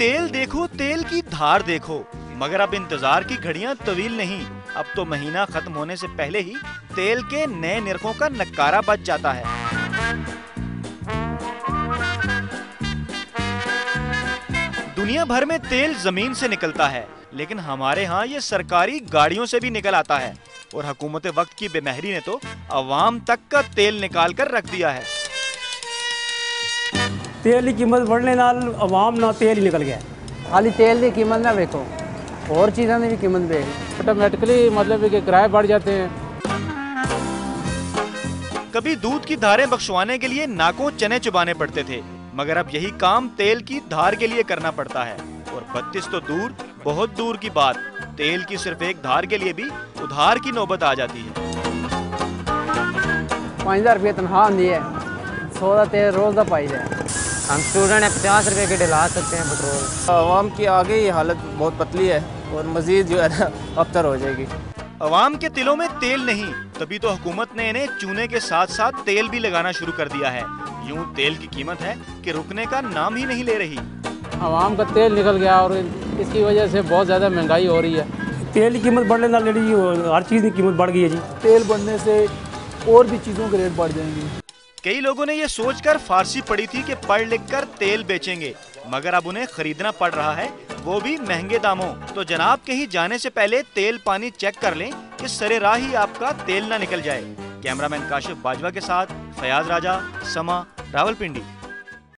तेल देखो, तेल की धार देखो, मगर अब इंतजार की घड़ियां तवील नहीं। अब तो महीना खत्म होने से पहले ही तेल के नए निरखों का नक्कारा बज जाता है। दुनिया भर में तेल जमीन से निकलता है, लेकिन हमारे यहाँ ये सरकारी गाड़ियों से भी निकल आता है। और हुकूमत वक्त की बेमहरी ने तो अवाम तक का तेल निकाल कर रख दिया है। तेल की कीमत बढ़ने नाल अवाम ना तेल ही निकल गया। खाली तेल की कीमत ना देखो, और चीज़ों की भी कीमत देख, ऑटोमेटिकली मतलब कि किराए बढ़ जाते हैं। कभी दूध की धारें बख्शवाने के लिए नाकों चने चुबाने पड़ते थे, मगर अब यही काम तेल की धार के लिए करना पड़ता है। और 32 तो दूर, बहुत दूर की बात, तेल की सिर्फ एक धार के लिए भी उधार की नौबत आ जाती है। 5000 रुपये तनख्वाह होती है, 100 का तेल रोज का पाई जाए। हम स्टूडेंट हैं, 50 रुपये के डला सकते हैं पेट्रोल। आवाम की आगे ही हालत बहुत पतली है और मजीद जो है ना अबतर हो जाएगी। अवाम के तिलों में तेल नहीं, तभी तो हुकूमत ने इन्हें चूने के साथ साथ तेल भी लगाना शुरू कर दिया है। यूं तेल की कीमत है कि रुकने का नाम ही नहीं ले रही। आवाम का तेल निकल गया और इसकी वजह से बहुत ज़्यादा महंगाई हो रही है। तेल की कीमत बढ़ने नाल हर चीज़ की कीमत बढ़ गई है जी। तेल बढ़ने से और भी चीज़ों के रेट बढ़ जाएंगे। कई लोगों ने ये सोचकर फारसी पढ़ी थी कि पढ़ लिख कर तेल बेचेंगे, मगर अब उन्हें खरीदना पड़ रहा है, वो भी महंगे दामों। तो जनाब, कहीं जाने से पहले तेल पानी चेक कर लें कि सरे राह ही आपका तेल ना निकल जाए। कैमरामैन काशिफ बाजवा के साथ फयाज राजा, समा, रावलपिंडी।